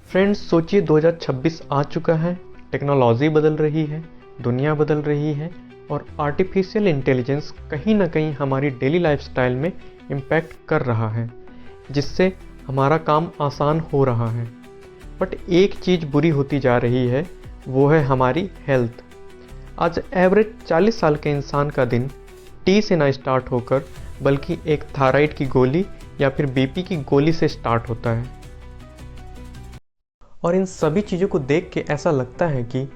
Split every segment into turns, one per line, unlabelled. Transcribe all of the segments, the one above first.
Friends, सोचिए 2026 आ चुका है। टेक्नोलॉजी बदल रही है, दुनिया बदल रही है और आर्टिफिशियल इंटेलिजेंस कहीं ना कहीं हमारी डेली लाइफस्टाइल में इम्पैक्ट कर रहा है, जिससे हमारा काम आसान हो रहा है। बट एक चीज़ बुरी होती जा रही है, वो है हमारी हेल्थ। आज एवरेज 40 साल के इंसान का दिन टी से ना स्टार्ट होकर बल्कि एक थायराइड की गोली या फिर बीपी की गोली से स्टार्ट होता है। और इन सभी चीज़ों को देख के ऐसा लगता है कि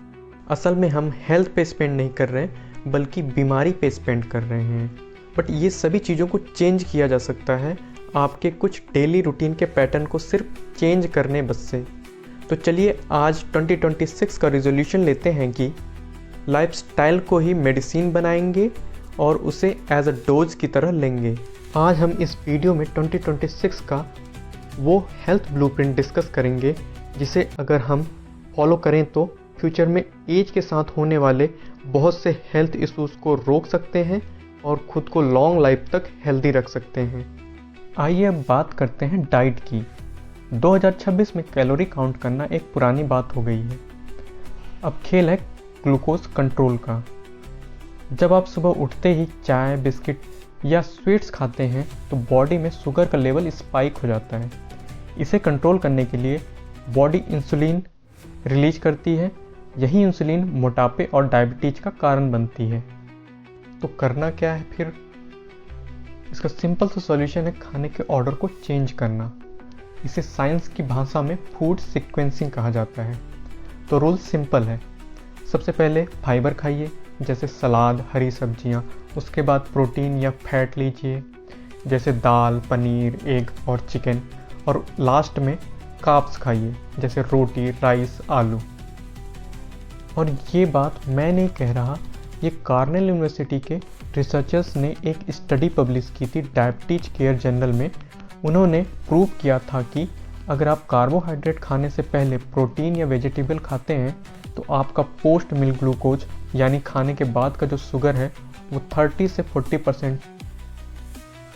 असल में हम हेल्थ पे स्पेंड नहीं कर रहे हैं बल्कि बीमारी पे स्पेंड कर रहे हैं। बट ये सभी चीज़ों को चेंज किया जा सकता है आपके कुछ डेली रूटीन के पैटर्न को सिर्फ चेंज करने बस से। तो चलिए आज 2026 का रिजोल्यूशन लेते हैं कि लाइफस्टाइल को ही मेडिसिन बनाएंगे और उसे एज अ डोज की तरह लेंगे। आज हम इस वीडियो में 2026 का वो हेल्थ ब्लूप्रिंट डिस्कस करेंगे जिसे अगर हम फॉलो करें तो फ्यूचर में एज के साथ होने वाले बहुत से हेल्थ इश्यूज़ को रोक सकते हैं और ख़ुद को लॉन्ग लाइफ तक हेल्दी रख सकते हैं। आइए अब बात करते हैं डाइट की। 2026 में कैलोरी काउंट करना एक पुरानी बात हो गई है। अब खेल है ग्लूकोज कंट्रोल का। जब आप सुबह उठते ही चाय, बिस्किट या स्वीट्स खाते हैं तो बॉडी में शुगर का लेवल स्पाइक हो जाता है। इसे कंट्रोल करने के लिए बॉडी इंसुलिन रिलीज करती है। यही इंसुलिन मोटापे और डायबिटीज का कारण बनती है। तो करना क्या है फिर? इसका सिंपल सा सॉल्यूशन है खाने के ऑर्डर को चेंज करना। इसे साइंस की भाषा में फूड सीक्वेंसिंग कहा जाता है। तो रूल सिंपल है। सबसे पहले फाइबर खाइए, जैसे सलाद, हरी सब्जियां। उसके बाद प्रोटीन या फैट लीजिए, जैसे दाल, पनीर, एग और चिकन। और लास्ट में कार्ब्स खाइए, जैसे रोटी, राइस, आलू। और ये बात मैं नहीं कह रहा, ये कार्नेल यूनिवर्सिटी के रिसर्चर्स ने एक स्टडी पब्लिश की थी डायबिटीज केयर जर्नल में। उन्होंने प्रूव किया था कि अगर आप कार्बोहाइड्रेट खाने से पहले प्रोटीन या वेजिटेबल खाते हैं तो आपका पोस्ट मील ग्लूकोज यानी खाने के बाद का जो शुगर है वो 30 से 40%।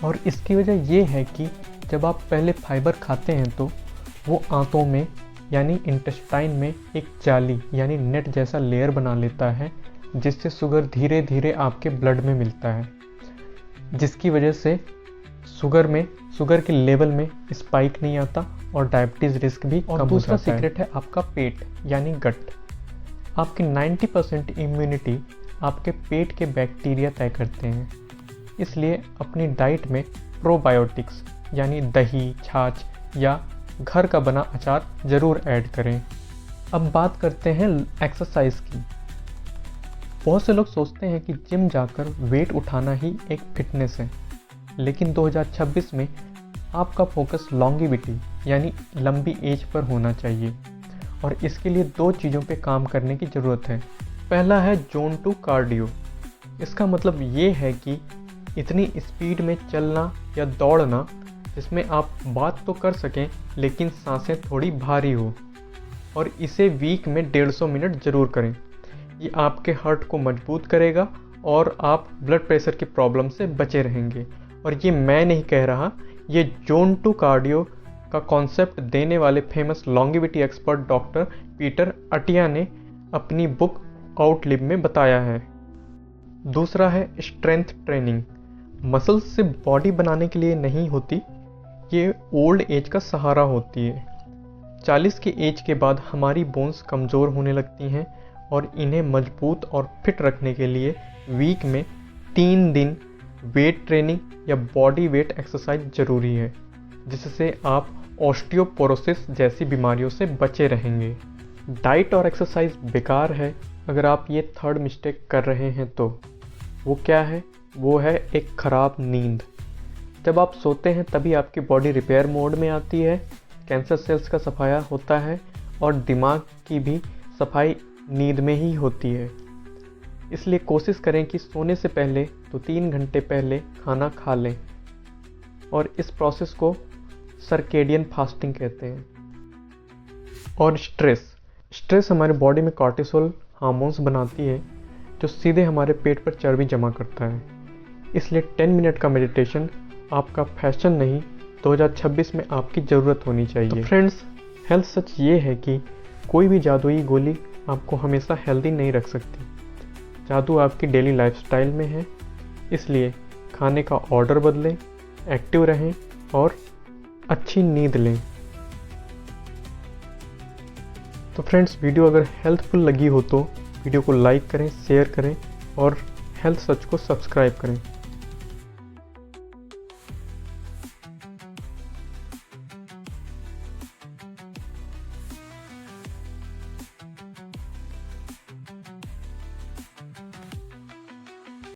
और इसकी वजह ये है कि जब आप पहले फाइबर खाते हैं तो वो आंतों में यानी इंटेस्टाइन में एक जाली यानी नेट जैसा लेयर बना लेता है, जिससे शुगर धीरे धीरे आपके ब्लड में मिलता है, जिसकी वजह से शुगर के लेवल में स्पाइक नहीं आता और डायबिटीज़ रिस्क भी कम हो जाता है। दूसरा सीक्रेट है आपका पेट यानी गट। आपकी 90% इम्यूनिटी आपके पेट के बैक्टीरिया तय करते हैं। इसलिए अपनी डाइट में प्रोबायोटिक्स यानी दही, छाछ या घर का बना अचार ज़रूर ऐड करें। अब बात करते हैं एक्सरसाइज की। बहुत से लोग सोचते हैं कि जिम जाकर वेट उठाना ही एक फिटनेस है, लेकिन 2026 में आपका फोकस लॉन्गिविटी यानी लंबी एज पर होना चाहिए। और इसके लिए दो चीज़ों पे काम करने की ज़रूरत है। पहला है जोन 2 कार्डियो। इसका मतलब ये है कि इतनी स्पीड में चलना या दौड़ना जिसमें आप बात तो कर सकें लेकिन सांसें थोड़ी भारी हो। और इसे वीक में 150 मिनट ज़रूर करें। ये आपके हार्ट को मजबूत करेगा और आप ब्लड प्रेशर की प्रॉब्लम से बचे रहेंगे। और ये मैं नहीं कह रहा, ये जोन 2 कार्डियो का कॉन्सेप्ट देने वाले famous longevity expert doctor Peter Attia ने अपनी बुक आउटलिव में बताया है। दूसरा है स्ट्रेंथ ट्रेनिंग। मसल्स से बॉडी बनाने के लिए नहीं होती, ये ओल्ड एज का सहारा होती है। 40 की एज के बाद हमारी बोन्स कमज़ोर होने लगती हैं और इन्हें मजबूत और फिट रखने के लिए वीक में 3 दिन वेट ट्रेनिंग या बॉडी वेट एक्सरसाइज ज़रूरी है, जिससे आप ऑस्टियोपोरोसिस जैसी बीमारियों से बचे रहेंगे। डाइट और एक्सरसाइज बेकार है अगर आप ये थर्ड मिस्टेक कर रहे हैं तो। वो क्या है? वो है एक ख़राब नींद। जब आप सोते हैं तभी आपकी बॉडी रिपेयर मोड में आती है, कैंसर सेल्स का सफाया होता है और दिमाग की भी सफाई नींद में ही होती है। इसलिए कोशिश करें कि सोने से पहले तो 3 घंटे पहले खाना खा लें। और इस प्रोसेस को सर्केडियन फास्टिंग कहते हैं। और स्ट्रेस हमारे बॉडी में कॉर्टिसोल हार्मोन्स बनाती है जो सीधे हमारे पेट पर चर्बी जमा करता है। इसलिए 10 मिनट का मेडिटेशन आपका फैशन नहीं, 2026 में आपकी ज़रूरत होनी चाहिए। तो फ्रेंड्स, हेल्थ सच ये है कि कोई भी जादुई गोली आपको हमेशा हेल्दी नहीं रख सकती। जादू आपकी डेली लाइफस्टाइल में है, इसलिए खाने का ऑर्डर बदलें, एक्टिव रहें और अच्छी नींद लें। तो फ्रेंड्स, वीडियो अगर हेल्पफुल लगी हो तो वीडियो को लाइक करें, शेयर करें और हेल्थ सच को सब्सक्राइब करें।